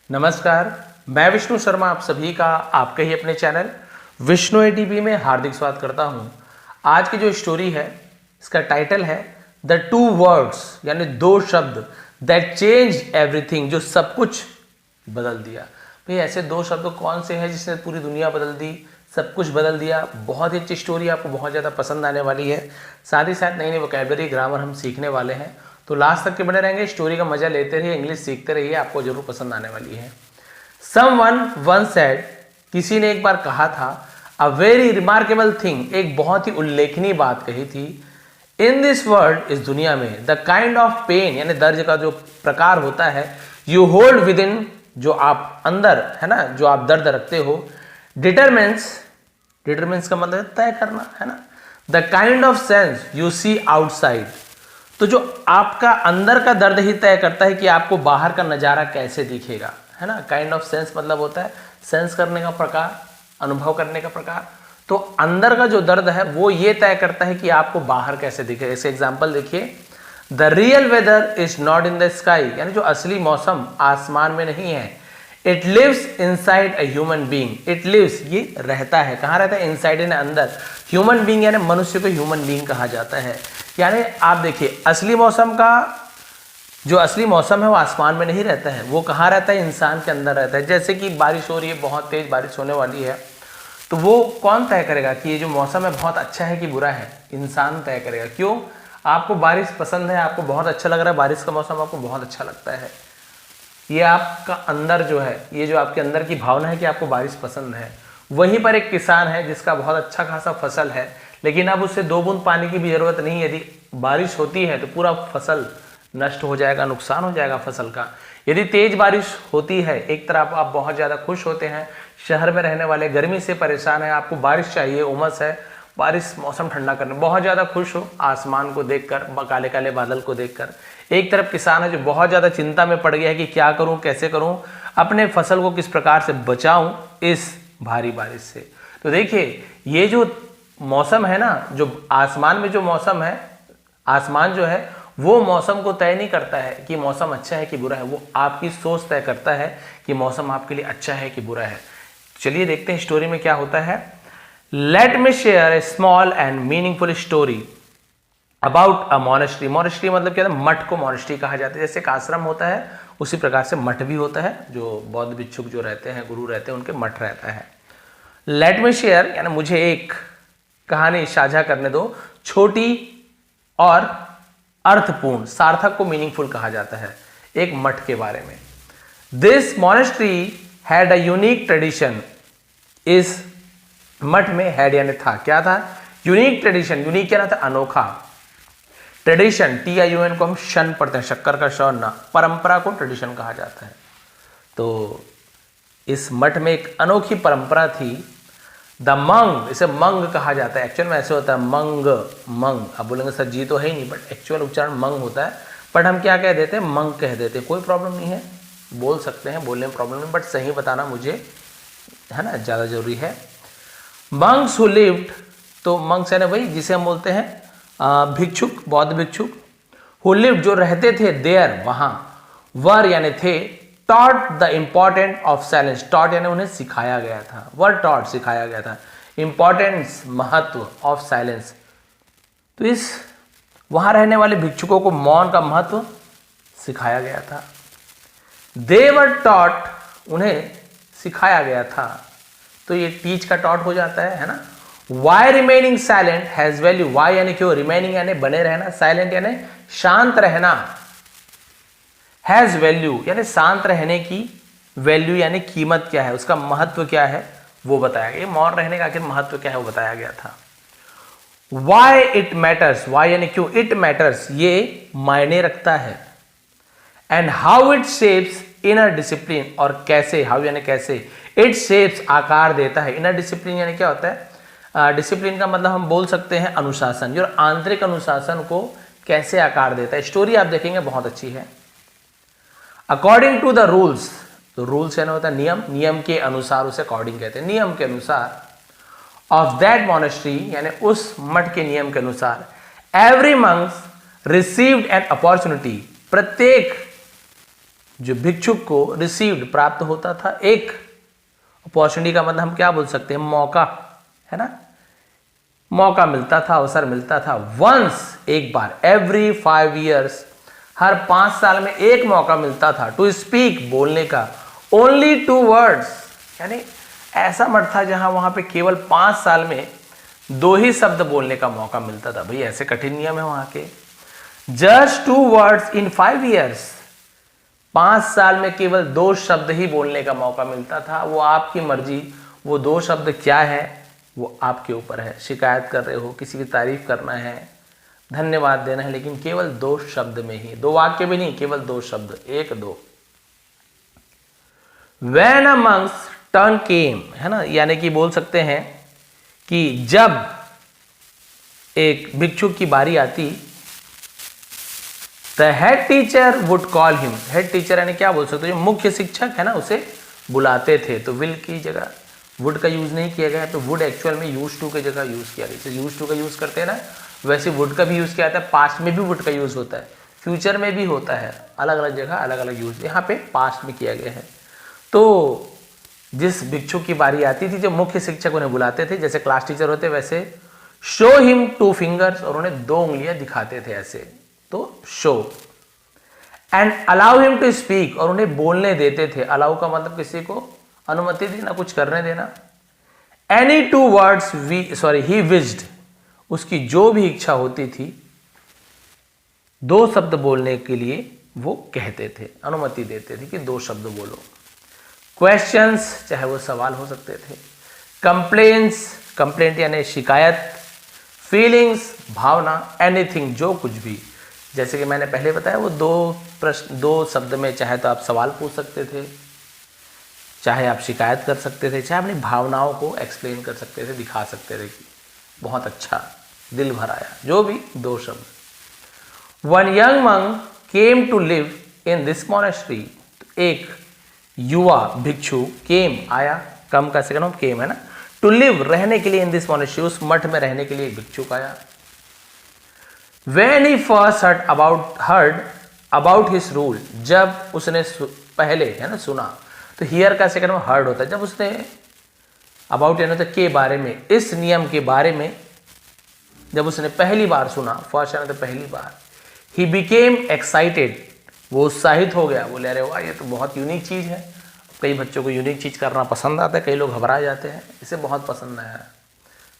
नमस्कार, मैं विष्णु शर्मा आप सभी का आपके ही अपने चैनल विष्णु एटीवी में हार्दिक स्वागत करता हूं। आज की जो स्टोरी है इसका टाइटल है द टू वर्ड्स, यानी दो शब्द दैट चेंज एवरीथिंग, जो सब कुछ बदल दिया। भाई ऐसे दो शब्द कौन से हैं जिसने पूरी दुनिया बदल दी, सब कुछ बदल दिया। बहुत ही अच्छी स्टोरी, आपको बहुत ज़्यादा पसंद आने वाली है। साथ ही साथ नई नई वोकैबुलरी ग्रामर हम सीखने वाले हैं, तो लास्ट तक के बने रहेंगे। स्टोरी का मजा लेते रहिए, इंग्लिश सीखते रहिए, आपको जरूर पसंद आने वाली है। Someone once said, किसी ने एक बार कहा था, अ वेरी रिमार्केबल थिंग, एक बहुत ही उल्लेखनीय बात कही थी। इन दिस वर्ल्ड, इस दुनिया में, द काइंड ऑफ पेन, यानी दर्द का जो प्रकार होता है, यू होल्ड विद इन, जो आप अंदर है ना, जो आप दर्द रखते हो, डिटरमिन्स का मतलब तय करना है ना, the kind of sense you see outside, तो जो आपका अंदर का दर्द ही तय करता है कि आपको बाहर का नज़ारा कैसे दिखेगा, है ना। काइंड ऑफ सेंस मतलब होता है सेंस करने का प्रकार, अनुभव करने का प्रकार। तो अंदर का जो दर्द है वो ये तय करता है कि आपको बाहर कैसे दिखेगा। ऐसे एग्जांपल देखिए, the real weather is not in the sky, यानी जो असली मौसम आसमान में नहीं है। It lives inside a human being, it lives, ये रहता है, कहाँ रहता है, इनसाइड, यानी अंदर। ह्यूमन बीइंग यानी मनुष्य को ह्यूमन बीइंग कहा जाता है। यानी आप देखिए, असली मौसम का जो असली मौसम है वो आसमान में नहीं रहता है, वो कहाँ रहता है, इंसान के अंदर रहता है। जैसे कि बारिश हो रही है, बहुत तेज बारिश होने वाली है, तो वो कौन तय करेगा कि ये जो मौसम है बहुत अच्छा है कि बुरा है? इंसान तय करेगा। क्यों? आपको बारिश पसंद है, आपको बहुत अच्छा लग रहा है, बारिश का मौसम आपको बहुत अच्छा लगता है। ये आपका अंदर जो है, ये जो आपके अंदर की भावना है कि आपको बारिश पसंद है। वहीं पर एक किसान है जिसका बहुत अच्छा खासा फसल है, लेकिन अब उससे 2 बूंद पानी की भी जरूरत नहीं है। यदि बारिश होती है तो पूरा फसल नष्ट हो जाएगा, नुकसान हो जाएगा फसल का। यदि तेज बारिश होती है, एक तरफ आप बहुत ज़्यादा खुश होते हैं, शहर में रहने वाले गर्मी से परेशान है, आपको बारिश चाहिए, उमस है, बारिश मौसम ठंडा करने, बहुत ज़्यादा खुश हो आसमान को देखकर, काले काले बादल को देखकर। एक तरफ किसान है जो बहुत ज़्यादा चिंता में पड़ गया है कि क्या करूँ, कैसे करूँ, अपने फसल को किस प्रकार से बचाऊँ इस भारी बारिश से। तो देखिए, ये जो मौसम है ना, जो आसमान में जो मौसम है, आसमान जो है वो मौसम को तय नहीं करता है कि मौसम अच्छा है कि बुरा है, वो आपकी सोच तय करता है कि मौसम आपके लिए अच्छा है कि बुरा है। चलिए देखते हैं स्टोरी में क्या होता है। Let me share A small and meaningful story about a monastery. Monastery मतलब क्या है, मठ को मोनेस्ट्री कहा जाता है। जैसे एक आश्रम होता है उसी प्रकार से मठ भी होता है, जो बौद्ध भिक्षुक जो रहते हैं, गुरु रहते हैं, उनके मठ रहता है। लेट मी शेयर यानी मुझे एक कहानी साझा करने दो, छोटी और अर्थपूर्ण, सार्थक को मीनिंगफुल कहा जाता है, एक मठ के बारे में। This monastery had a unique tradition, इस मठ में हैड यानी था, क्या था, यूनिक ट्रेडिशन। यूनिक क्या था, अनोखा। ट्रेडिशन, TION को हम शन पढ़ते हैं, शक्कर का श ना, परंपरा को ट्रेडिशन कहा जाता है। तो इस मठ में एक अनोखी परंपरा थी। द मंग, इसे मंग कहा जाता है, एक्चुअल में ऐसे होता है मंग, मंग। अब बोलेंगे सर जी तो है ही नहीं, बट एक्चुअल उच्चारण मंग होता है, बट हम क्या कह देते हैं, मंग कह देते हैं। कोई प्रॉब्लम नहीं है, बोल सकते हैं, बोलने में प्रॉब्लम नहीं, बट सही बताना मुझे है ना ज़्यादा जरूरी है। मंग्स हु लिव्ड, तो मंग्स यानी वही जिसे हम बोलते हैं भिक्षुक, बौद्ध भिक्षुक। हु लिव्ड, जो रहते थे, देयर, वहाँ, वर यानी थे, taught the important of silence, taught यानी उन्हें सिखाया गया था, वर टॉट सिखाया गया था, इम्पॉर्टेंस महत्व, ऑफ साइलेंस, तो इस वहां रहने वाले भिक्षुकों को मौन का महत्व सिखाया गया था। दे वर टॉट, उन्हें सिखाया गया था, तो ये टीच का टॉट हो जाता है ना। Why remaining silent has value, why यानी क्यों, रिमेनिंग यानी बने रहना, साइलेंट यानी शांत रहना, हैज वैल्यू यानी शांत रहने की वैल्यू यानी कीमत क्या है, उसका महत्व क्या है वो बताया गया। मौन रहने का आखिर महत्व क्या है वो बताया गया था। वाई इट मैटर्स, वाई यानी क्यों, इट मैटर्स ये मायने रखता है, and how it shapes inner discipline, और कैसे, हाउ यानी कैसे, इट शेप्स आकार देता है, इनर डिसिप्लिन यानी क्या होता है, डिसिप्लिन का मतलब हम बोल सकते हैं अनुशासन, जो आंतरिक अनुशासन को कैसे आकार देता है। स्टोरी आप देखेंगे बहुत अच्छी है। अकॉर्डिंग टू द रूल्स, तो रूल्स यानी होता है नियम, नियम के अनुसार, उसे अकॉर्डिंग कहते हैं, नियम के अनुसार, ऑफ दैट मोनेस्ट्री यानी उस मठ के नियम के अनुसार, every monks received an opportunity, प्रत्येक जो भिक्षुक को रिसीव्ड प्राप्त होता था, एक अपॉर्चुनिटी का मतलब हम क्या बोल सकते हैं, मौका, है ना, मौका मिलता था, अवसर मिलता था, वंस, एक बार, एवरी 5 years, हर 5 साल में एक मौका मिलता था, टू स्पीक, बोलने का, ओनली 2 words, यानी ऐसा मठ था जहां वहां पे केवल 5 साल में 2 ही शब्द बोलने का मौका मिलता था। भाई ऐसे कठिन नियम है वहां के। जस्ट 2 words इन 5 years, 5 साल में केवल 2 शब्द ही बोलने का मौका मिलता था। वो आपकी मर्जी, वो 2 शब्द क्या है वो आपके ऊपर है। शिकायत कर रहे हो, किसी की तारीफ करना है, धन्यवाद देना है, लेकिन केवल 2 शब्द में ही, 2 वाक्य भी नहीं, केवल 2 शब्द, 1-2। When a monk's turn came, है ना, यानी कि बोल सकते हैं कि जब एक भिक्षुक की बारी आती, the head teacher would call him, head teacher यानी क्या बोल सकते हैं, जो मुख्य शिक्षक है ना, उसे बुलाते थे। तो विल की जगह वुड का यूज नहीं किया गया, तो वुड एक्चुअल में यूज टू की जगह यूज किया गया। जैसे यूज टू का यूज करते हैं ना, वैसे वुड का भी यूज किया जाता है। पास्ट में भी वुड का यूज होता है, फ्यूचर में भी होता है, अलग अलग जगह अलग अलग यूज, यहाँ पे पास्ट में किया गया है। तो जिस भिक्षुक की बारी आती थी, जो मुख्य शिक्षक उन्हें बुलाते थे, जैसे क्लास टीचर होते वैसे, शो हिम 2 fingers, और उन्हें 2 उंगलियां दिखाते थे ऐसे, तो show, and allow him to speak, और उन्हें बोलने देते थे। अलाउ का मतलब किसी को अनुमति देना, कुछ करने देना। एनी 2 words ही विज्ड, उसकी जो भी इच्छा होती थी 2 शब्द बोलने के लिए वो कहते थे, अनुमति देते थे कि 2 शब्द बोलो। क्वेश्चंस, चाहे वो सवाल हो सकते थे। कंप्लेंट्स, कंप्लेंट यानी शिकायत। फीलिंग्स, भावना। एनीथिंग, जो कुछ भी, जैसे कि मैंने पहले बताया, वो 2 शब्द में चाहे तो आप सवाल पूछ सकते थे, चाहे आप शिकायत कर सकते थे, चाहे अपनी भावनाओं को एक्सप्लेन कर सकते थे, दिखा सकते थे कि बहुत अच्छा, दिल भर आया, जो भी 2 शब्द। One young monk came to live in this monastery, एक युवा भिक्षु, केम आया, कम का सेकंड केम है ना, टू लिव रहने के लिए, इन दिस मोनेस्ट्री, उस मठ में रहने के लिए एक भिक्षुक आया। When he first heard about his rule, जब उसने पहले, है ना, सुना, तो हियर का सेकंड में हर्ड होता है। जब उसने अबाउट यानी के बारे में, इस नियम के बारे में जब उसने पहली बार सुना, फर्स्ट यानी तो पहली बार, ही बिकेम एक्साइटेड, वो उत्साहित हो गया, बोले अरे वाह ये तो बहुत यूनिक चीज़ है। कई बच्चों को यूनिक चीज़ करना पसंद आता है, कई लोग घबरा जाते हैं, इसे बहुत पसंद आया,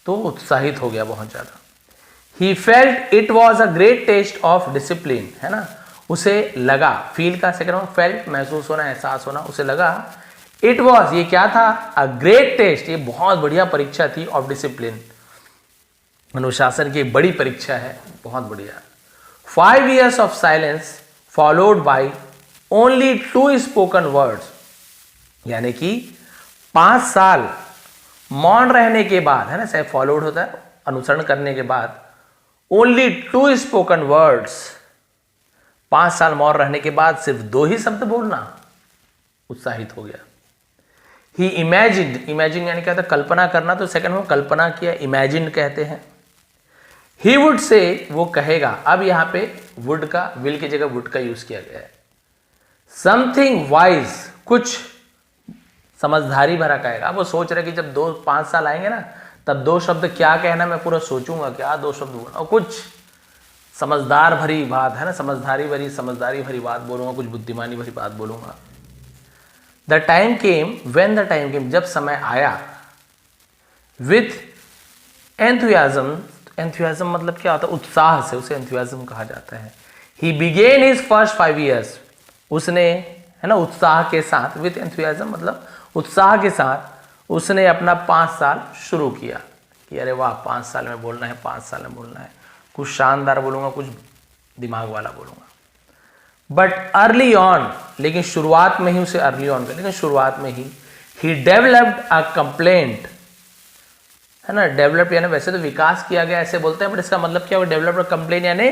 तो उत्साहित हो गया बहुत ज़्यादा। He felt it was a great test of discipline, है ना, उसे लगा, फील का सेकंड फेल्ट, महसूस होना, एहसास होना, उसे लगा, इट वॉज, ये क्या था, अ ग्रेट टेस्ट, ये बहुत बढ़िया परीक्षा थी, ऑफ डिसिप्लिन, अनुशासन की बड़ी परीक्षा है, बहुत बढ़िया। 5 years of silence followed by only 2 spoken words, यानी कि 5 साल मौन रहने के बाद, है ना, चाहे फॉलोड होता है अनुसरण करने के बाद, ओनली 2 स्पोकन वर्ड्स, 5 साल मौन रहने के बाद सिर्फ 2 ही शब्द बोलना, उत्साहित हो गया। ही इमेजिन्ड, इमेजिन यानी क्या था, कल्पना करना, तो सेकंड में कल्पना किया, इमेजिन कहते हैं। ही वुड से, वो कहेगा, अब यहां पे वुड का, विल की जगह वुड का यूज किया गया है। समथिंग वाइज, कुछ समझदारी भरा कहेगा। अब वो सोच रहे कि जब 5 साल आएंगे ना, तब 2 शब्द क्या कहना, मैं पूरा सोचूंगा क्या 2 शब्द बोलना, और कुछ समझदार भरी बात, है ना, समझदारी भरी बात बोलूंगा, कुछ बुद्धिमानी भरी बात बोलूंगा। The time came, when the time came, जब समय आया, विथ एंथुसियाज्म, एंथुसियाज्म मतलब क्या होता है, उत्साह से, उसे एंथुसियाज्म कहा जाता है। ही बिगेन हिज फर्स्ट 5 years, उसने, है ना, उत्साह के साथ, विथ एंथुसियाज्म मतलब उत्साह के साथ उसने अपना 5 साल शुरू किया कि अरे वाह 5 साल में बोलना है, 5 साल में बोलना है, कुछ शानदार बोलूंगा, कुछ दिमाग वाला बोलूंगा। बट अर्ली ऑन, लेकिन शुरुआत में ही, उसे अर्ली ऑन कर, लेकिन शुरुआत में ही डेवलप्ड अ कंप्लेंट, है ना, डेवलप यानी वैसे तो विकास किया गया ऐसे बोलते हैं, बट इसका मतलब क्या हुआ, डेवलप्ड अ कंप्लेंट यानी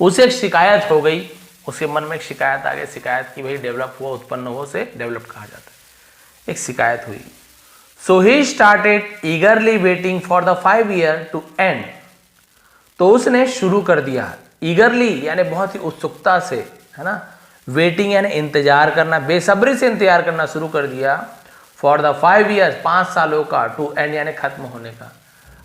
उसे एक शिकायत हो गई, उसके मन में एक शिकायत आ गई, शिकायत की भाई डेवलप हुआ, उत्पन्न हुआ, उसे डेवलप कहा जाता है, एक शिकायत हुई। So he started eagerly waiting for the 5 year to end, तो उसने शुरू कर दिया, ईगरली यानी बहुत ही उत्सुकता से, है ना, वेटिंग यानी इंतजार करना, बेसब्री से इंतजार करना शुरू कर दिया। फॉर द 5 years 5 सालों का, टू एंड यानी खत्म होने का।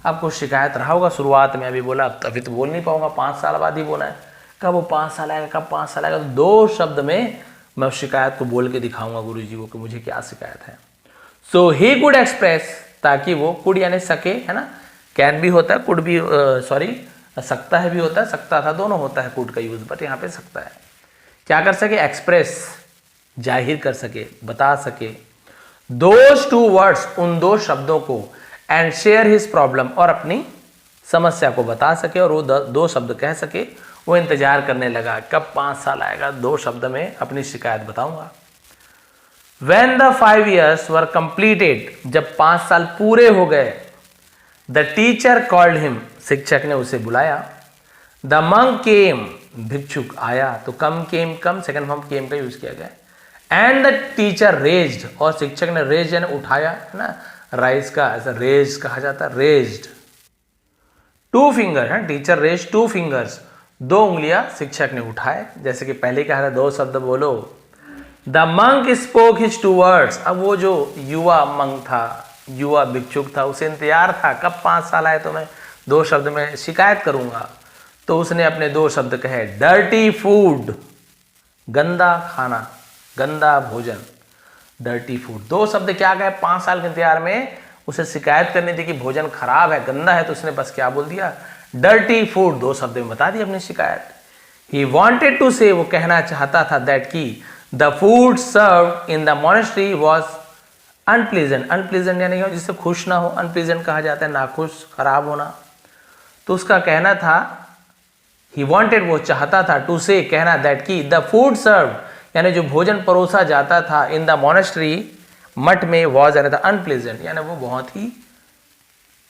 आपको शिकायत रहा होगा शुरुआत में, अभी बोला अभी तो बोल नहीं पाऊंगा, 5 साल बाद ही बोला है, कब वो 5 साल आएगा, कब 5 साल आएगा। तो 2 शब्द में मैं उस शिकायत को बोल के दिखाऊंगा गुरु जी को कि मुझे क्या शिकायत है। सो ही कुड एक्सप्रेस, ताकि वो कुड यानी सके, है ना, कैन भी होता है, कुड भी सकता है भी होता है, सकता था, दोनों होता है कुड का यूज, बट यहाँ पे सकता है। क्या कर सके, एक्सप्रेस, जाहिर कर सके, बता सके, दोज 2 words, उन 2 शब्दों को, एंड शेयर हिज प्रॉब्लम, और अपनी समस्या को बता सके, और वो 2 शब्द कह सके। वो इंतजार करने लगा कब 5 साल आएगा, 2 शब्द में अपनी शिकायत बताऊंगा। When the 5 years were completed, जब 5 साल पूरे हो गए, the teacher called him, शिक्षक ने उसे बुलाया। The monk came, भिक्षुक आया। तो कम केम, कम सेकंड फॉर्म केम का यूज किया गया। एंड द टीचर रेज्ड, और शिक्षक ने रेज यानी उठाया, है ना, राइज का ऐसा रेज कहा जाता है, रेज्ड। 2 फिंगर है, टीचर रेज 2 fingers, 2 उंगलियां शिक्षक ने उठाए। जैसे कि पहले कहा था 2 शब्द बोलो। The monk spoke his 2 words, अब वो जो युवा मंक था, युवा भिक्षुक था, उसे इंतजार था कब 5 साल आए तो मैं 2 शब्द में शिकायत करूंगा। तो उसने अपने 2 शब्द कहे, डर्टी फूड, गंदा खाना, गंदा भोजन, डर्टी फूड। 2 शब्द क्या कहे, 5 साल के इंतजार में उसे शिकायत करनी थी कि भोजन खराब है, गंदा है, तो उसने बस क्या बोल दिया, डर्टी फूड, 2 शब्द में बता दी अपनी शिकायत। ही वॉन्टेड टू से, वो कहना चाहता था, दैट की the food serve in the monastery was unpleasant, unpleasant यानी जिससे खुश ना हो, अनप्लीजेंट कहा जाता है नाखुश, खराब होना। तो उसका कहना था, ही वॉन्टेड, वो चाहता था, टू से कहना, दैट की द फूड सर्व यानी जो भोजन परोसा जाता था, इन द मॉनेस्ट्री मठ में, वॉज यानी था अनप्लीजेंट, यानी वो बहुत ही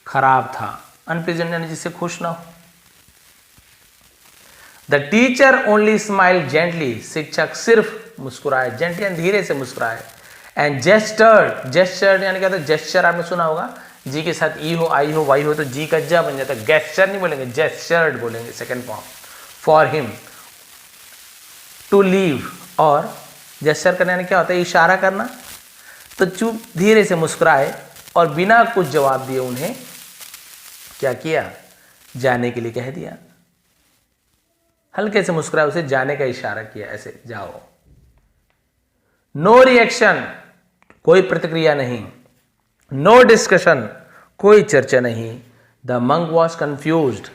खराब था। अनप्लीजेंट यानी जिससे खुश ना हो। The teacher only smile gently, शिक्षक सिर्फ मुस्कुराए, जेंटली यानी धीरे से मुस्कुराए। एंड जेस्टर्ड, जेस्चर्ड यानी क्या था, जेस्चर आपने सुना होगा, जी के साथ ई हो, आई हो, वाई हो तो जी का जा बन जाता है। गेस्चर नहीं बोलेंगे, जेस्चर्ड बोलेंगे, second form. For him to leave, और जेस्चर करने यानी क्या होता है, इशारा करना। तो चुप धीरे से मुस्कुराए और बिना कुछ जवाब दिए उन्हें क्या किया, जाने के लिए कह दिया। हल्के से मुस्कुराए, उसे जाने का इशारा किया, ऐसे जाओ। नो रिएक्शन, कोई प्रतिक्रिया नहीं। नो डिस्कशन, कोई चर्चा नहीं। द मंक वॉज कंफ्यूज्ड,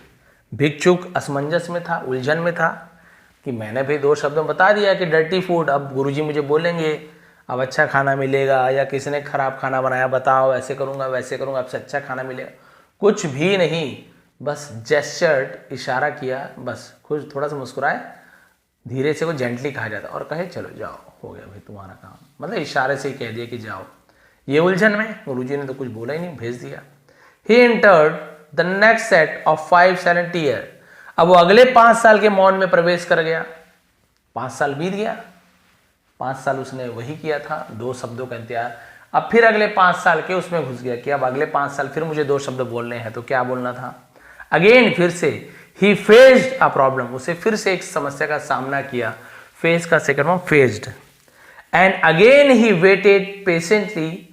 भिक्षुक असमंजस में था, उलझन में था कि मैंने भी 2 शब्दों में बता दिया कि डर्टी फूड, अब गुरुजी मुझे बोलेंगे अब अच्छा खाना मिलेगा, या किसी ने खराब खाना बनाया, बताओ ऐसे करूंगा वैसे करूंगा, अब से अच्छा खाना मिलेगा। कुछ भी नहीं, बस जेस्चर्ड, इशारा किया, बस खुश, थोड़ा सा मुस्कुराए, धीरे से, वो जेंटली कहा जाता, और कहे चलो जाओ, हो गया भाई तुम्हारा काम, मतलब इशारे से ही कह दिया कि जाओ। ये उलझन में गुरुजी ने तो कुछ बोला ही नहीं, भेज दिया। He entered the next set of 5 silent year, अब वो अगले 5 साल के मौन में प्रवेश कर गया। 5 साल बीत गया, 5 साल उसने वही किया था, 2 शब्दों का इंतजार। अब फिर अगले 5 साल के उसमें घुस गया कि अब अगले 5 साल फिर मुझे 2 शब्द बोलने हैं, तो क्या बोलना था। अगेन, फिर से, ही फेस्ड अ प्रॉब्लम, उसे फिर से एक समस्या का सामना किया। फेस का second form faced. And again he waited patiently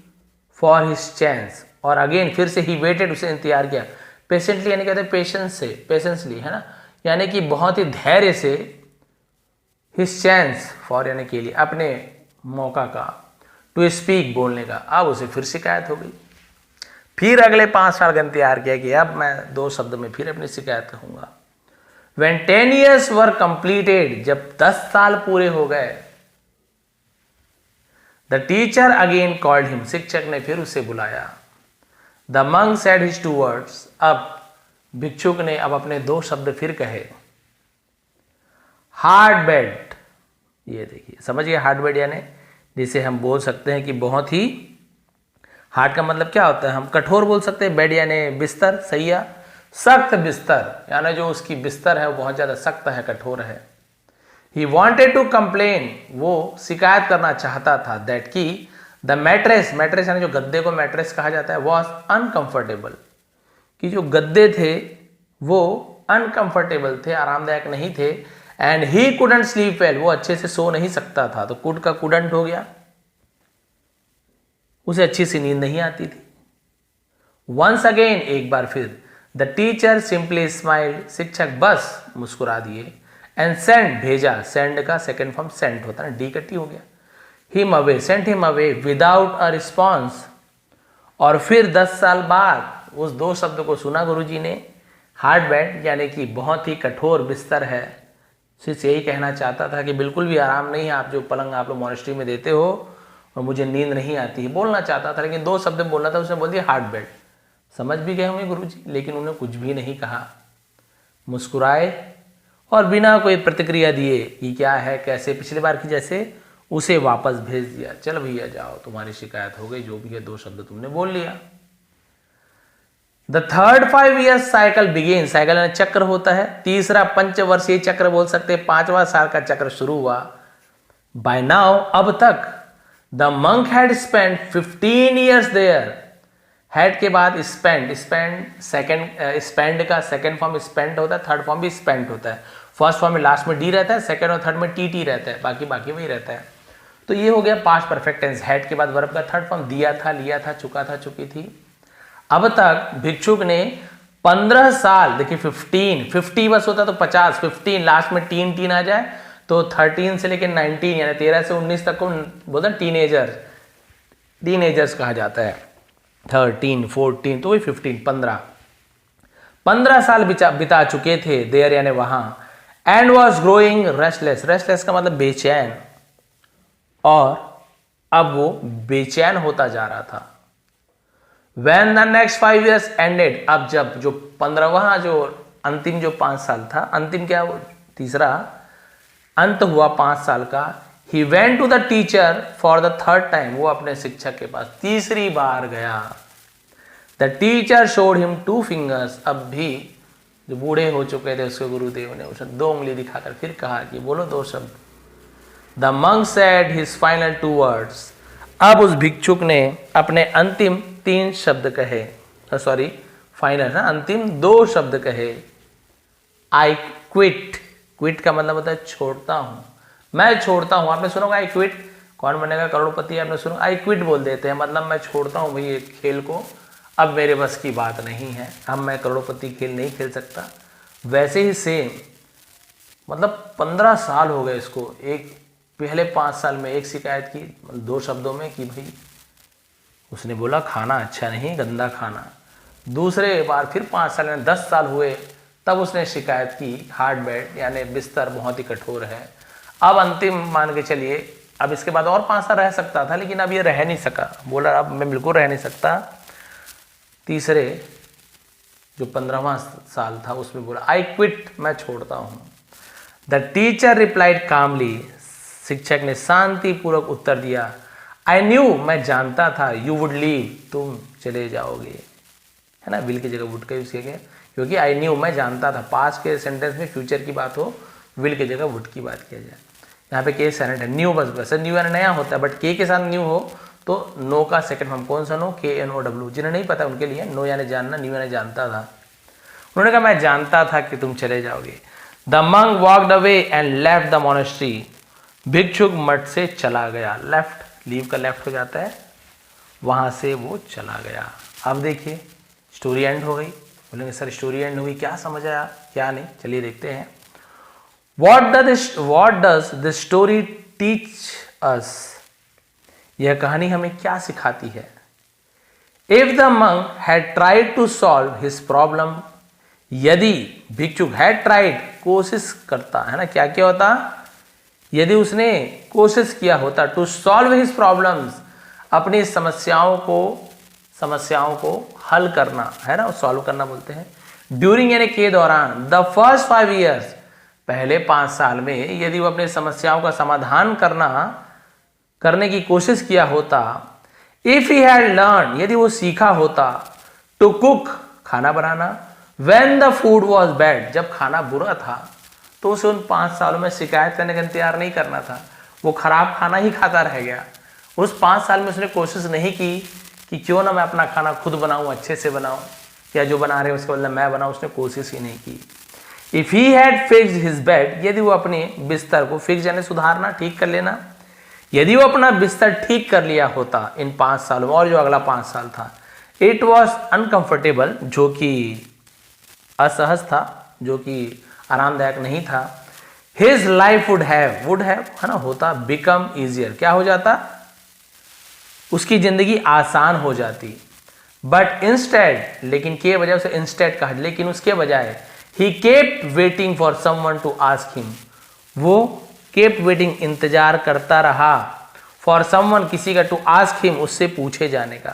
for his chance, और अगेन फिर से ही वेटेड, उसे इंतजार किया। पेशेंटली यानी कहते हैं पेशेंस से, पेशेंसली, है ना, यानी कि बहुत ही धैर्य से। हिज चांस, फॉर यानी के लिए, अपने मौका का, टू स्पीक, बोलने का। अब उसे फिर शिकायत हो गई। फिर अगले 5 साल का इंतजार किया कि अब मैं 2 शब्द में फिर अपनी शिकायत कहूंगा। When 10 years were completed, जब 10 साल पूरे हो गए, the teacher again called him, शिक्षक ने फिर उसे बुलाया। The monk said his 2 words, अब भिक्षुक ने अब अपने 2 शब्द फिर कहे। हार्ड बेड, ये देखिए, समझिए हार्ड बेड यानी जिसे हम बोल सकते हैं कि बहुत ही, हार्ड का मतलब क्या होता है, हम कठोर बोल सकते हैं, बेड यानी बिस्तर, सैया। सख्त बिस्तर यानी जो उसकी बिस्तर है वो बहुत ज्यादा सख्त है, कठोर है। ही वॉन्टेड टू कंप्लेन, वो शिकायत करना चाहता था, दैट की द मैट्रेस, मैट्रेस यानी जो गद्दे को मैट्रेस कहा जाता है, वॉज अनकंफर्टेबल, कि जो गद्दे थे वो अनकंफर्टेबल थे, आरामदायक नहीं थे। And he couldn't sleep well, वो अच्छे से सो नहीं सकता था, तो कुड का कुडंट हो गया, उसे अच्छी सी नींद नहीं आती थी। वंस अगेन, एक बार फिर, द टीचर सिंपली स्माइल्ड, शिक्षक बस मुस्कुरा दिए, एंड सेंड, भेजा, सेंड का सेकेंड फॉर्म सेंट होता है ना, डी का टी हो गया, him away, sent him away without a response. और फिर 10 साल बाद उस दो शब्द को सुना गुरुजी ने, हार्ड बेड यानी कि बहुत ही कठोर बिस्तर है। सिर्फ यही कहना चाहता था कि बिल्कुल भी आराम नहीं है, आप जो पलंग आप लोग मॉनेस्ट्री में देते हो और मुझे नींद नहीं आती है, बोलना चाहता था, लेकिन 2 शब्द बोलना था, उसने बोल दिया हार्ड बेड। समझ भी गए होंगे गुरुजी, लेकिन उन्होंने कुछ भी नहीं कहा, मुस्कुराए और बिना कोई प्रतिक्रिया दिए कि क्या है कैसे, पिछली बार की जैसे उसे वापस भेज दिया। चल भैया जाओ, तुम्हारी शिकायत हो गई, जो भी है 2 शब्द तुमने बोल लिया। The third 5 years cycle begin, cycle में चक्र होता है, तीसरा पंचवर्षीय चक्र बोल सकते हैं, 5वां साल का चक्र शुरू हुआ। बाय नाउ, अब तक, the monk had spend 15 years there, had के बाद स्पेंड, स्पेंड का सेकेंड फॉर्म स्पेंड होता है, थर्ड फॉर्म भी स्पेंड होता है, फर्स्ट फॉर्म में लास्ट में डी रहता है, सेकेंड और थर्ड में टी रहता है, बाकी वही रहता है। तो ये हो गया पास्ट परफेक्ट टेंस, हैड के बाद वर्ब का थर्ड फॉर्म, दिया था, लिया था, चुका था, चुकी थी। अब तक भिक्षुक ने 15 साल, देखिए 50 बस होता तो 50, 15 लास्ट में टीन आ जाए तो 13 से लेकर 19 यानी 13 से 19 तक को बोलते हैं टीनेजर्स कहा जाता है। 13, 14 तो वही 15 साल बिता चुके थे देयर यानी वहां। And was growing restless, restless का मतलब बेचैन, और अब वो बेचैन होता जा रहा था। When the next 5 years ended, अब जब जो 15वां जो अंतिम जो 5 साल था, अंतिम क्या वो तीसरा अंत हुआ 5 साल का, he went to the teacher for the third time, वो अपने शिक्षक के पास तीसरी बार गया। The teacher showed him 2 fingers, अब भी जो बूढ़े हो चुके थे उसके गुरुदेव ने उसे 2 उंगली दिखाकर फिर कहा कि बोलो 2 शब्द। The monk said his final 2 words, अब उस भिक्षुक ने अपने अंतिम 3 शब्द कहे, सॉरी फाइनल ना, अंतिम 2 शब्द कहे। आई क्विट, क्विट का मतलब होता है छोड़ता हूं, मैं छोड़ता हूं। आपने सुना होगा आई क्विट, कौन बनेगा करोड़पति, आपने सुना आई क्विट बोल देते हैं, मतलब मैं छोड़ता हूं भाई ये खेल को, अब मेरे बस की बात नहीं है, अब मैं करोड़पति खेल नहीं खेल सकता। वैसे ही सेम, मतलब 15 साल हो गए इसको, एक पहले 5 साल में एक शिकायत की 2 शब्दों में कि भाई उसने बोला खाना अच्छा नहीं, गंदा खाना। दूसरे बार फिर 5 साल में 10 साल हुए तब उसने शिकायत की हार्ड बेड यानी बिस्तर बहुत ही कठोर है। अब अंतिम मान के चलिए, अब इसके बाद और 5 साल रह सकता था, लेकिन अब ये रह नहीं सका, बोला अब मैं बिल्कुल रह नहीं सकता। तीसरे जो 15वां साल था उसमें बोला आई क्विट, मैं छोड़ता हूँ। द टीचर रिप्लाइड कामली, शिक्षक ने शांतिपूर्वक उत्तर दिया, आई न्यू, मैं जानता था, यू वुड लीव, तुम चले जाओगे, है ना, विल की जगह वुड का यूज किया गया, क्योंकि आई न्यू मैं जानता था। पास्ट के सेंटेंस में फ्यूचर की बात हो, विल की जगह वुड की बात किया जाए। यहाँ पे के साइलेंट है, न्यू बस न्यू यानी नया होता है, बट के साथ न्यू हो तो नो का सेकंड फॉर्म कौन सा नो, KNOW, जिन्हें नहीं पता उनके लिए नो यानी जानना, न्यू यानी जानता था। उन्होंने कहा मैं जानता था कि तुम चले जाओगे। The monk walked away and left the monastery, भिक्षुक मठ से चला गया। लेफ्ट, लीव का लेफ्ट हो जाता है, वहां से वो चला गया। अब देखिए स्टोरी एंड हो गई। बोलेंगे सर स्टोरी एंड हो गई, क्या समझ आया क्या नहीं, चलिए देखते हैं। What does this story teach us? यह कहानी हमें क्या सिखाती है? If the monk had tried to solve his problem, यदि भिक्षुक had tried, कोशिश करता है ना, क्या क्या होता, यदि उसने कोशिश किया होता to solve his problems, अपनी समस्याओं को हल करना, है ना, सॉल्व करना बोलते हैं। ड्यूरिंग यानी के दौरान, द फर्स्ट 5 years, पहले 5 साल में यदि वो अपनी समस्याओं का समाधान करने की कोशिश किया होता। इफ ही हैड लर्न, यदि वो सीखा होता, टू कुक, खाना बनाना, when the food was bad, जब खाना बुरा था, तो उसे उन 5 सालों में शिकायत करने का इंतजार नहीं करना था, वो खराब खाना ही खाता रह गया। उस 5 साल में उसने कोशिश नहीं की कि क्यों ना मैं अपना खाना खुद बनाऊं, अच्छे से बनाऊं, या जो बना रहे हैं उसके बदले मैं बनाऊं, उसने कोशिश ही नहीं की। If he had fixed his bed, यदि वो अपने बिस्तर को फिक्स यानी सुधारना, ठीक कर लेना, यदि वो अपना बिस्तर ठीक कर लिया होता इन 5 सालों में, और जो अगला 5 साल था, इट वॉज अनकंफर्टेबल, जो कि असहज था, जो कि आरामदायक नहीं था, हिज लाइफ वुड हैव है ना, होता, बिकम ईजियर, क्या हो जाता, उसकी जिंदगी आसान हो जाती, बट इंस्टेड, लेकिन के बजाय उसे इंस्टेड कहा, लेकिन उसके बजाय he kept waiting for someone to ask him, वो केप्ट वेटिंग, इंतजार करता रहा, फॉर समवन, किसी का, टू आस्क हिम, उससे पूछे जाने का,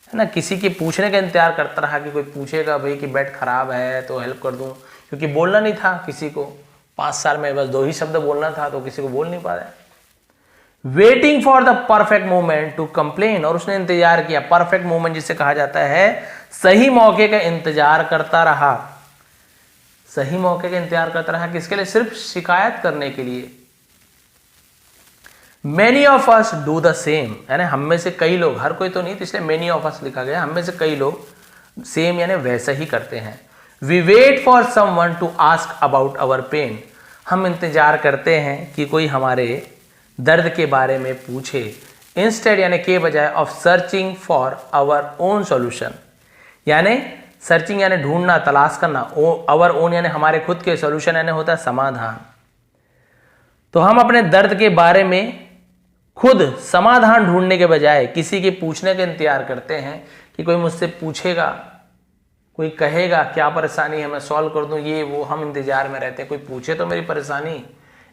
है ना, किसी के पूछने का इंतजार करता रहा कि कोई पूछेगा भाई कि बेड खराब है तो हेल्प कर दूं, क्योंकि बोलना नहीं था किसी को, 5 साल में बस 2 ही शब्द बोलना था तो किसी को बोल नहीं पा रहा है। Waiting for the perfect moment to complain, और उसने इंतजार किया, परफेक्ट मोमेंट जिसे कहा जाता है, सही मौके का इंतजार करता रहा, सही मौके का इंतजार करता रहा, किसके लिए, सिर्फ शिकायत करने के लिए। Many of us do the same, यानी हम में से कई लोग, हर कोई तो नहीं, इसलिए many of us लिखा गया, हम में से कई लोग सेम यानी वैसा ही करते हैं। We wait for someone to ask about our pain, हम इंतजार करते हैं कि कोई हमारे दर्द के बारे में पूछे, इंस्टेड यानी के बजाय of searching for our own solution, यानी सर्चिंग यानी ढूंढना, तलाश करना, आवर ओन यानी हमारे खुद के, सॉल्यूशन यानी होता है समाधान। तो हम अपने दर्द के बारे में खुद समाधान ढूंढने के बजाय किसी के पूछने का इंतजार करते हैं कि कोई मुझसे पूछेगा, कोई कहेगा क्या परेशानी है, मैं सॉल्व कर दूं, ये वो, हम इंतजार में रहते हैं कोई पूछे तो मेरी परेशानी,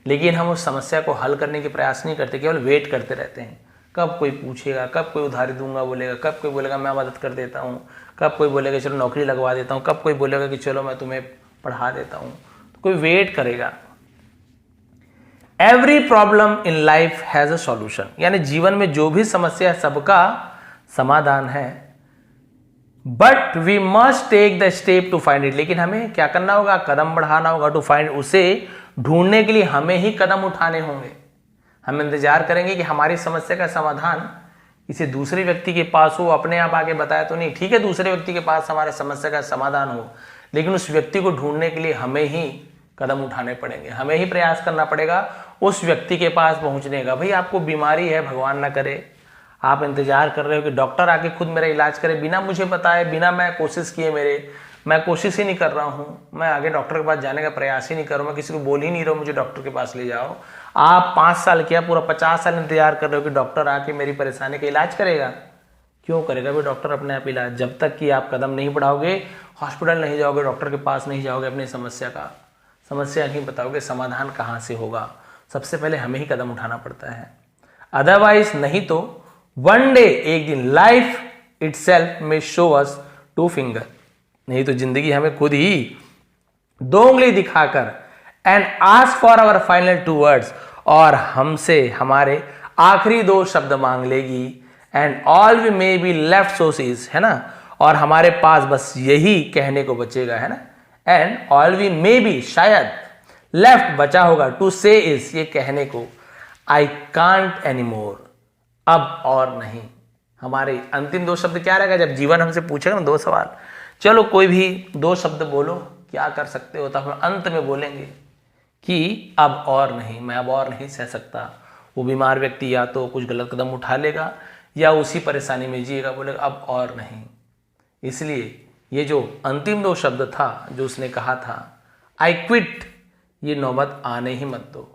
लेकिन हम उस समस्या को हल करने की प्रयास नहीं करते, केवल वेट करते रहते हैं, कब कोई पूछेगा, कब कोई उधारी दूंगा बोलेगा, कब कोई बोलेगा मैं मदद कर देता हूँ, कब कोई बोलेगा चलो नौकरी लगवा देता हूँ, कब कोई बोलेगा कि चलो मैं तुम्हें पढ़ा देता हूँ, तो कोई वेट करेगा। Every problem in life has a solution, यानी जीवन में जो भी समस्या है सबका समाधान है, but we must take the step to find it, लेकिन हमें क्या करना होगा, कदम बढ़ाना होगा, टू फाइंड, उसे ढूंढने के लिए हमें ही कदम उठाने होंगे। हम इंतजार करेंगे कि हमारी समस्या का समाधान किसी दूसरे व्यक्ति के पास हो, अपने आप आके बताया तो नहीं, ठीक है दूसरे व्यक्ति के पास हमारे समस्या का समाधान हो, लेकिन उस व्यक्ति को ढूंढने के लिए हमें ही कदम उठाने पड़ेंगे, हमें ही प्रयास करना पड़ेगा उस व्यक्ति के पास पहुंचने का। भाई आपको बीमारी है, भगवान ना करे, आप इंतजार कर रहे हो कि डॉक्टर आके खुद मेरा इलाज करे, बिना मुझे बताए, बिना मैं कोशिश किए, मैं कोशिश ही नहीं कर रहा हूँ, मैं आगे डॉक्टर के पास जाने का प्रयास ही नहीं कर रहा हूँ, मैं किसी को बोल ही नहीं रहा हूँ मुझे डॉक्टर के पास ले जाओ। आप 5 साल किया, पूरा 50 साल इंतजार कर रहे हो कि डॉक्टर आके मेरी परेशानी का इलाज करेगा। क्यों करेगा भाई डॉक्टर अपने आप इलाज? जब तक कि आप कदम नहीं बढ़ाओगे, हॉस्पिटल नहीं जाओगे, डॉक्टर के पास नहीं जाओगे, अपनी समस्या नहीं बताओगे, समाधान कहाँ से होगा? सबसे पहले हमें ही कदम उठाना पड़ता है, अदरवाइज नहीं तो वन डे, एक दिन, लाइफ इटसेल्फ में शो अस 2 फिंगर, नहीं तो जिंदगी हमें खुद ही 2 उंगली दिखाकर and ask for our final 2 words, और हमसे हमारे आखिरी 2 शब्द मांग लेगी, and all we may be left sources, है ना, और हमारे पास बस यही कहने को बचेगा, है ना, and all we may be, शायद, लेफ्ट बचा होगा, टू से इज, ये कहने को, आई कांट एनी मोर, अब और नहीं। हमारे अंतिम 2 शब्द क्या रहेगा? जब जीवन हमसे पूछेगा ना 2 सवाल, चलो कोई भी 2 शब्द बोलो, क्या कर सकते हो, तो हम अंत में बोलेंगे कि अब और नहीं, मैं अब और नहीं सह सकता। वो बीमार व्यक्ति या तो कुछ गलत कदम उठा लेगा या उसी परेशानी में जिएगा, बोलेगा अब और नहीं। इसलिए ये जो अंतिम 2 शब्द था जो उसने कहा था, आई क्विट, ये नौबत आने ही मत दो।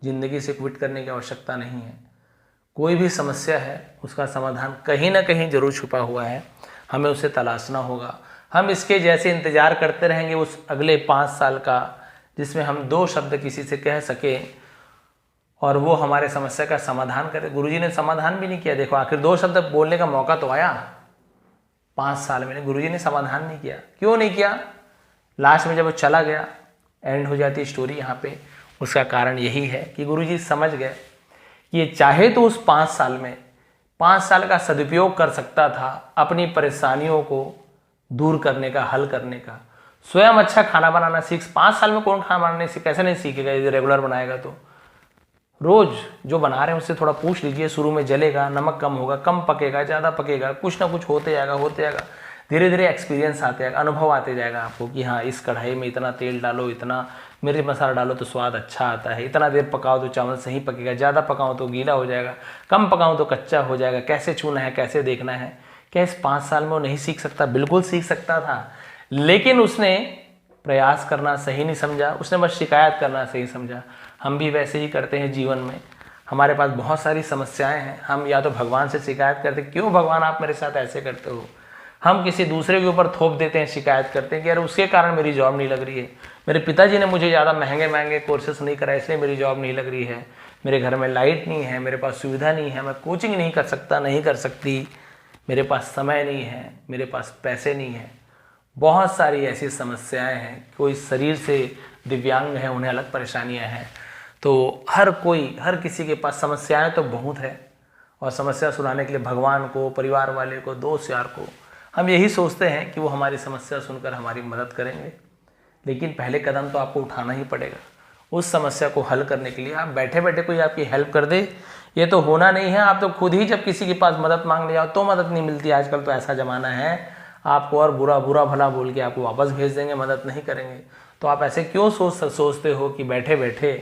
जिंदगी से क्विट करने की आवश्यकता नहीं है। कोई भी समस्या है उसका समाधान कहीं ना कहीं जरूर छुपा हुआ है, हमें उसे तलाशना होगा। हम इसके जैसे इंतजार करते रहेंगे उस अगले 5 साल का, जिसमें हम 2 शब्द किसी से कह सके और वो हमारे समस्या का समाधान करे। गुरुजी ने समाधान भी नहीं किया, देखो आखिर 2 शब्द बोलने का मौका तो आया 5 साल में, गुरुजी ने समाधान नहीं किया। क्यों नहीं किया? लास्ट में जब वो चला गया, एंड हो जाती स्टोरी यहाँ पे। उसका कारण यही है कि गुरुजी समझ गए कि ये चाहे तो उस 5 साल में 5 साल का सदुपयोग कर सकता था अपनी परेशानियों को दूर करने का, हल करने का। स्वयं अच्छा खाना बनाना सीख, 5 साल में कौन खाना बनाने सीख, कैसे नहीं सीखेगा? यदि रेगुलर बनाएगा तो रोज जो बना रहे हैं उससे थोड़ा पूछ लीजिए। शुरू में जलेगा, नमक कम होगा, कम पकेगा, ज़्यादा पकेगा, कुछ ना कुछ होते जाएगा। धीरे धीरे एक्सपीरियंस आते जाएगा, अनुभव आते जाएगा आपको कि हाँ इस कढ़ाई में इतना तेल डालो, इतना मिर्च मसाला डालो तो स्वाद अच्छा आता है, इतना देर पकाओ तो चावल सही पकेगा, ज़्यादा पकाओ तो गीला हो जाएगा, कम पकाओ तो कच्चा हो जाएगा, कैसे छूना है कैसे देखना है। क्या इस 5 साल में वो नहीं सीख सकता? बिल्कुल सीख सकता था, लेकिन उसने प्रयास करना सही नहीं समझा, उसने बस शिकायत करना सही समझा। हम भी वैसे ही करते हैं जीवन में, हमारे पास बहुत सारी समस्याएं हैं, हम या तो भगवान से शिकायत करते हैं, क्यों भगवान आप मेरे साथ ऐसे करते हो। हम किसी दूसरे के ऊपर थोप देते हैं, शिकायत करते हैं कि यार उसके कारण मेरी जॉब नहीं लग रही है, मेरे पिताजी ने मुझे ज़्यादा महंगे महंगे कोर्सेस नहीं कराए इसलिए मेरी जॉब नहीं लग रही है, मेरे घर में लाइट नहीं है, मेरे पास सुविधा नहीं है, मैं कोचिंग नहीं कर सकता, नहीं कर सकती, मेरे पास समय नहीं है, मेरे पास पैसे नहीं है। बहुत सारी ऐसी समस्याएं हैं, कोई शरीर से दिव्यांग है उन्हें अलग परेशानियां हैं। तो हर किसी के पास समस्याएं तो बहुत है, और समस्या सुनाने के लिए भगवान को, परिवार वाले को, दोस्त यार को हम यही सोचते हैं कि वो हमारी समस्या सुनकर हमारी मदद करेंगे। लेकिन पहले कदम तो आपको उठाना ही पड़ेगा। उस समस्या को हल करने के लिए आप बैठे बैठे कोई आपकी हेल्प कर दे ये तो होना नहीं है। आप तो खुद ही जब किसी के पास मदद मांगने जाओ तो मदद नहीं मिलती। आजकल तो ऐसा ज़माना है, आपको और बुरा बुरा भला बोल के आपको वापस भेज देंगे, मदद नहीं करेंगे। तो आप ऐसे क्यों सोचते हो कि बैठे बैठे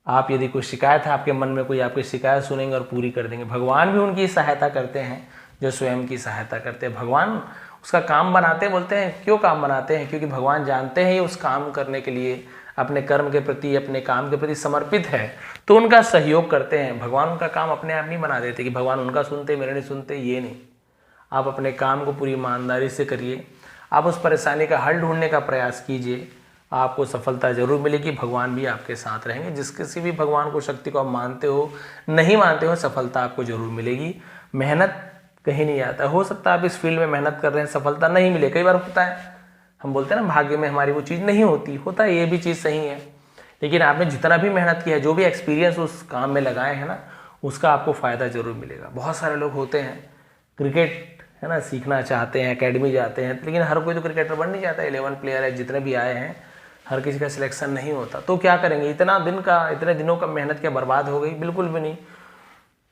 आप, यदि कोई शिकायत है आपके मन में, कोई आपकी शिकायत सुनेंगे और पूरी कर देंगे। भगवान भी उनकी सहायता करते हैं जो स्वयं की सहायता करते हैं। भगवान उसका काम बनाते बोलते हैं, क्यों काम बनाते हैं? क्योंकि भगवान जानते हैं उस काम करने के लिए अपने कर्म के प्रति, अपने काम के प्रति समर्पित है, तो उनका सहयोग करते हैं। भगवान उनका काम अपने आप नहीं बना देते कि भगवान उनका सुनते मेरे नहीं सुनते, ये नहीं। आप अपने काम को पूरी ईमानदारी से करिए, आप उस परेशानी का हल ढूंढने का प्रयास कीजिए, आपको सफलता जरूर मिलेगी। भगवान भी आपके साथ रहेंगे। जिस किसी भी भगवान को, शक्ति को आप मानते हो नहीं मानते हो, सफलता आपको जरूर मिलेगी। मेहनत कहीं नहीं आता। हो सकता है आप इस फील्ड में मेहनत कर रहे हैं, सफलता नहीं मिले, कई बार होता है। हम बोलते हैं ना भाग्य में हमारी वो चीज़ नहीं होती, होता है, ये भी चीज़ सही है। लेकिन आपने जितना भी मेहनत किया है, जो भी एक्सपीरियंस उस काम में लगाए हैं ना, उसका आपको फ़ायदा जरूर मिलेगा। बहुत सारे लोग होते हैं क्रिकेट है ना सीखना चाहते हैं, एकेडमी जाते हैं, लेकिन हर कोई तो क्रिकेटर बन नहीं जाता। 11 प्लेयर है जितने भी आए हैं, हर किसी का सिलेक्शन नहीं होता। तो क्या करेंगे? इतने दिनों का मेहनत क्या बर्बाद हो गई? बिल्कुल भी नहीं।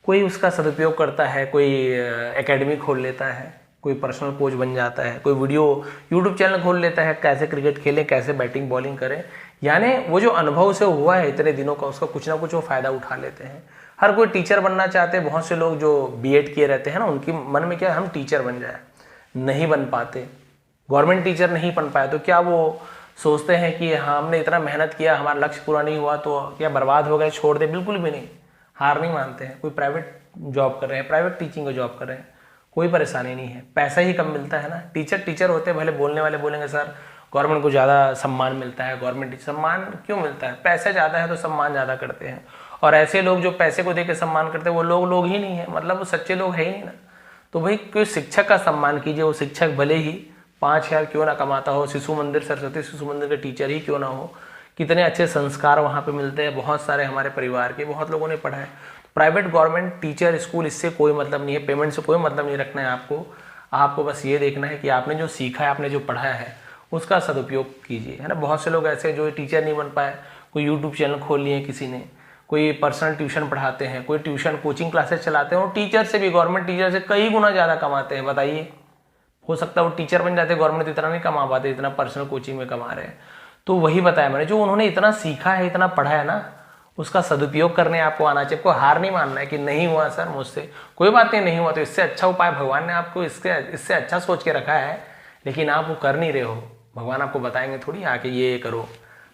कोई उसका सदुपयोग करता है, कोई एकेडमी खोल लेता है, कोई पर्सनल कोच बन जाता है, कोई वीडियो यूट्यूब चैनल खोल लेता है, कैसे क्रिकेट खेलें, कैसे बैटिंग बॉलिंग करें। यानी वो जो अनुभव से हुआ है इतने दिनों का, उसका कुछ ना कुछ वो फ़ायदा उठा लेते हैं। हर कोई टीचर बनना चाहते हैं। बहुत से लोग जो बीएड किए रहते हैं ना, उनके मन में क्या है, हम टीचर बन जाए, नहीं बन पाते। गवर्नमेंट टीचर नहीं बन पाए तो क्या वो सोचते हैं कि हाँ हमने इतना मेहनत किया, हमारा लक्ष्य पूरा नहीं हुआ तो क्या बर्बाद हो गए, छोड़ दे? बिल्कुल भी नहीं। हार नहीं मानते हैं। कोई प्राइवेट जॉब कर रहे हैं, प्राइवेट टीचिंग का जॉब कर रहे हैं, कोई परेशानी नहीं है, पैसा ही कम मिलता है ना। टीचर होते हैं, भले बोलने वाले बोलेंगे सर गवर्नमेंट को ज़्यादा सम्मान मिलता है। गवर्नमेंट सम्मान क्यों मिलता है? पैसे ज़्यादा है तो सम्मान ज़्यादा करते हैं। और ऐसे लोग जो पैसे को देकर सम्मान करते हैं वो लोग ही नहीं है, मतलब वो सच्चे लोग है ही नहीं ना। तो भाई कोई शिक्षक का सम्मान कीजिए। वो शिक्षक भले ही 5,000 क्यों ना कमाता हो, शिशु मंदिर, सरस्वती शिशु मंदिर के टीचर ही क्यों ना हो, कितने अच्छे संस्कार वहाँ पे मिलते हैं। बहुत सारे हमारे परिवार के बहुत लोगों ने पढ़ा है। प्राइवेट गवर्नमेंट टीचर स्कूल, इससे कोई मतलब नहीं है, पेमेंट से कोई मतलब नहीं रखना है आपको बस ये देखना है कि आपने जो सीखा है, आपने जो पढ़ा है, उसका सदुपयोग कीजिए, है ना। बहुत से लोग ऐसे जो टीचर नहीं बन पाए, कोई यूट्यूब चैनल खोल लिए किसी ने, कोई पर्सनल ट्यूशन पढ़ाते हैं, कोई ट्यूशन कोचिंग क्लासेस चलाते हैं, और टीचर से भी, गवर्नमेंट टीचर से कई गुना ज़्यादा कमाते हैं। बताइए, हो सकता है वो टीचर बन जाते, गवर्नमेंट इतना नहीं कमा पाते जितना पर्सनल कोचिंग में कमा रहे हैं। तो वही बताया मैंने, जो उन्होंने इतना सीखा है, इतना पढ़ा है ना, उसका सदुपयोग करने आपको आना चाहिए। आपको हार नहीं मानना है कि नहीं हुआ सर मुझसे, कोई बात नहीं हुआ तो इससे अच्छा उपाय भगवान ने आपको इससे अच्छा सोच के रखा है, लेकिन आप वो कर नहीं रहे हो। भगवान आपको बताएंगे थोड़ी आके ये करो,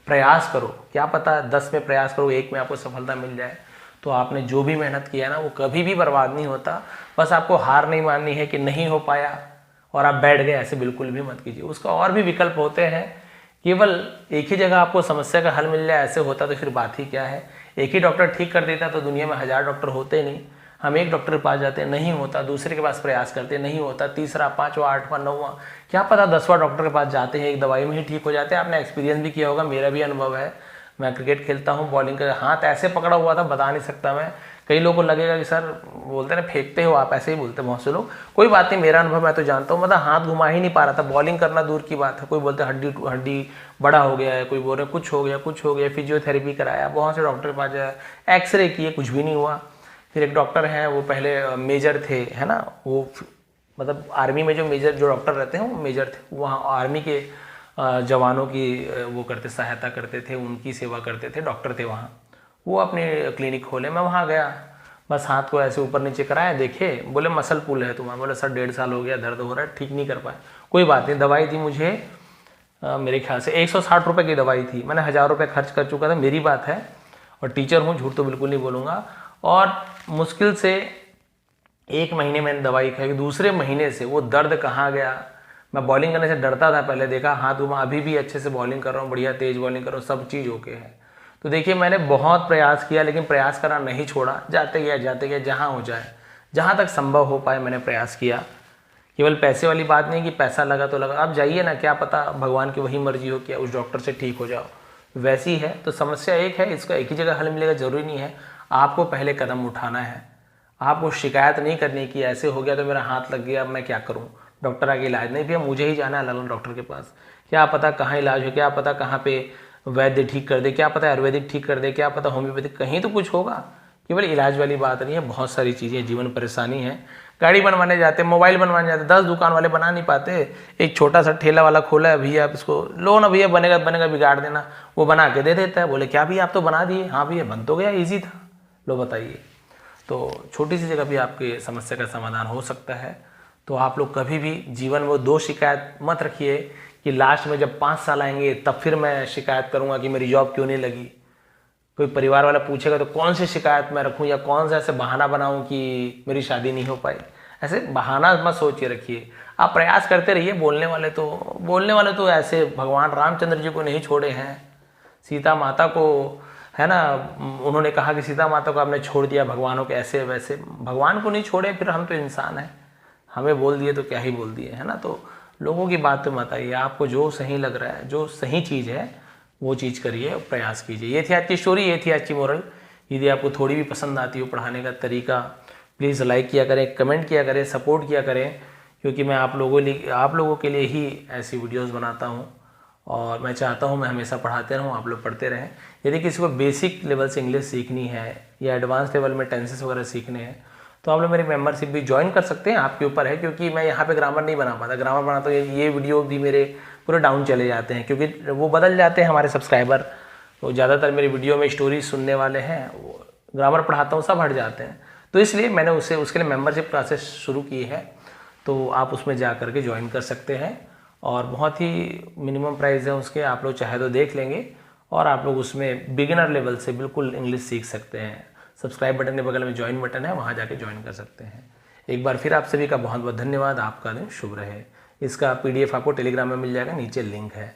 प्रयास करो। क्या पता 10 में प्रयास करो, 1 में आपको सफलता मिल जाए। तो आपने जो भी मेहनत किया ना, वो कभी भी बर्बाद नहीं होता। बस आपको हार नहीं माननी है कि नहीं हो पाया और आप बैठ गए, ऐसे बिल्कुल भी मत कीजिए। उसका और भी विकल्प होते हैं। केवल एक ही जगह आपको समस्या का हल मिल जाए, ऐसे होता तो फिर बात ही क्या है। एक ही डॉक्टर ठीक कर देता तो दुनिया में 1000 डॉक्टर होते नहीं। हम एक डॉक्टर के पास जाते हैं, नहीं होता, दूसरे के पास प्रयास करते हैं, नहीं होता, तीसरा, 5वां, 8वां, 9वां, क्या पता 10वां डॉक्टर के पास जाते हैं, एक दवाई में ही ठीक हो जाते हैं। आपने एक्सपीरियंस भी किया होगा, मेरा भी अनुभव है। मैं क्रिकेट खेलता हूँ, बॉलिंग का हाथ ऐसे पकड़ा हुआ था, बता नहीं सकता मैं। कई लोगों को लगेगा कि सर बोलते ना फेंकते हो आप, ऐसे ही बोलते हैं बहुत से लोग। कोई बात नहीं, मेरा अनुभव मैं तो जानता हूँ। मतलब हाथ घुमा ही नहीं पा रहा था, बॉलिंग करना दूर की बात है। कोई बोलते हड्डी बड़ा हो गया है, कोई बोल रहे कुछ हो गया, फिजियोथेरेपी कराया, बहुत से डॉक्टर के पास जाए, एक्सरे किए, कुछ भी नहीं हुआ। फिर एक डॉक्टर हैं, वो पहले मेजर थे, है ना, वो मतलब आर्मी में जो मेजर जो डॉक्टर रहते हैं वो मेजर थे, वहाँ आर्मी के जवानों की वो करते सहायता करते थे, उनकी सेवा करते थे, डॉक्टर थे वहाँ। वो अपने क्लिनिक खोले, मैं वहाँ गया, बस हाथ को ऐसे ऊपर नीचे कराया, देखे, बोले मसल पुल है तुम्हारा। बोले सर 1.5 साल हो गया, दर्द हो रहा है, ठीक नहीं कर पाए। कोई बात नहीं, दवाई दी मुझे मेरे ख्याल से 160 रुपये की दवाई थी। मैंने 1000 रुपये खर्च कर चुका था, मेरी बात है, और टीचर हूँ, झूठ तो बिल्कुल नहीं बोलूँगा। और मुश्किल से 1 महीने मैंने दवाई खाई, दूसरे महीने से वो दर्द कहाँ गया। मैं बॉलिंग करने से डरता था पहले, देखा हाथ घुमा, अभी भी अच्छे से बॉलिंग कर रहा हूँ, बढ़िया तेज बॉलिंग कर रहा हूँ, सब चीज़ ओके है। तो देखिए मैंने बहुत प्रयास किया, लेकिन प्रयास करना नहीं छोड़ा, जाते गया जहाँ हो जाए, जहाँ तक संभव हो पाए मैंने प्रयास किया। केवल पैसे वाली बात नहीं कि पैसा लगा तो लगा, आप जाइए ना, क्या पता भगवान की वही मर्जी हो कि उस डॉक्टर से ठीक हो जाओ, वैसी है। तो समस्या एक है, इसका एक ही जगह हल मिलेगा जरूरी नहीं है, आपको पहले कदम उठाना है। आपको शिकायत नहीं करनी कि ऐसे हो गया तो मेरा हाथ लग गया, अब मैं क्या करूँ, डॉक्टर आके इलाज नहीं, भैया मुझे ही जाना है अलग अलग डॉक्टर के पास, क्या पता कहाँ इलाज हो, क्या पता कहाँ पे वैद्य ठीक कर दे, क्या पता आयुर्वेदिक ठीक कर दे, क्या पता होम्योपैथिक, कहीं तो कुछ होगा। केवल इलाज वाली बात नहीं है, बहुत सारी चीज़ें, जीवन परेशानी है। गाड़ी बनवाने जाते, मोबाइल बनवाने जाते, 10 दुकान वाले बना नहीं पाते, एक छोटा सा ठेला वाला खोला है, भैया आप इसको लो ना भैया, बनेगा बनेगा, बिगाड़ देना, वो बना के दे देता है। बोले क्या भैया आप तो बना दिए, हाँ भैया बन तो गया, ईजी था, लो बताइए। तो छोटी सी जगह भी आपके समस्या का समाधान हो सकता है। तो आप लोग कभी भी जीवन में 2 शिकायत मत रखिए कि लास्ट में जब 5 साल आएंगे तब फिर मैं शिकायत करूंगा कि मेरी जॉब क्यों नहीं लगी। कोई परिवार वाला पूछेगा तो कौन सी शिकायत मैं रखूं, या कौन सा ऐसे बहाना बनाऊं कि मेरी शादी नहीं हो पाई। ऐसे बहाना मत सोचिए रखिए, आप प्रयास करते रहिए। बोलने वाले तो ऐसे भगवान रामचंद्र जी को नहीं छोड़े हैं, सीता माता को, है ना, उन्होंने कहा कि सीता माता को आपने छोड़ दिया, भगवानों के ऐसे वैसे, भगवान को नहीं छोड़े, फिर हम तो इंसान हैं, हमें बोल दिए तो क्या ही बोल दिए, है ना। तो लोगों की बात तो मत आइए, आपको जो सही लग रहा है, जो सही चीज़ है वो चीज़ करिए, प्रयास कीजिए। ये थी आज की स्टोरी, ये थी आज की मोरल। यदि आपको थोड़ी भी पसंद आती हो पढ़ाने का तरीका, प्लीज़ लाइक किया करें, कमेंट किया करें, सपोर्ट किया करें, क्योंकि मैं आप लोगों के लिए ही ऐसी वीडियोस बनाता हूं, और मैं चाहता हूं मैं हमेशा पढ़ाते रहूं, आप लोग पढ़ते रहें। यदि किसी को बेसिक लेवल से इंग्लिश सीखनी है या एडवांस लेवल में टेंसेस वगैरह सीखने हैं, तो आप लोग मेरी मेंबरशिप भी ज्वाइन कर सकते हैं, आपके ऊपर है, क्योंकि मैं यहाँ पे ग्रामर नहीं बना पाता। ग्रामर बनाता हूँ ये वीडियो भी मेरे पूरे डाउन चले जाते हैं, क्योंकि वो बदल जाते हैं हमारे सब्सक्राइबर। तो ज़्यादातर मेरी वीडियो में स्टोरी सुनने वाले हैं, ग्रामर पढ़ाता हूँ सब हट जाते हैं, तो इसलिए मैंने उसके लिए मेंबरशिप क्लासेस शुरू की है। तो आप उसमें जा करके ज्वाइन कर सकते हैं, और बहुत ही मिनिमम प्राइस है उसके, आप लोग चाहे तो देख लेंगे, और आप लोग उसमें बिगिनर लेवल से बिल्कुल इंग्लिश सीख सकते हैं। सब्सक्राइब बटन के बगल में ज्वाइन बटन है, वहाँ जाके ज्वाइन कर सकते हैं। एक बार फिर आप सभी का बहुत बहुत धन्यवाद, आपका दिन शुभ रहे। इसका PDF आपको टेलीग्राम में मिल जाएगा, नीचे लिंक है।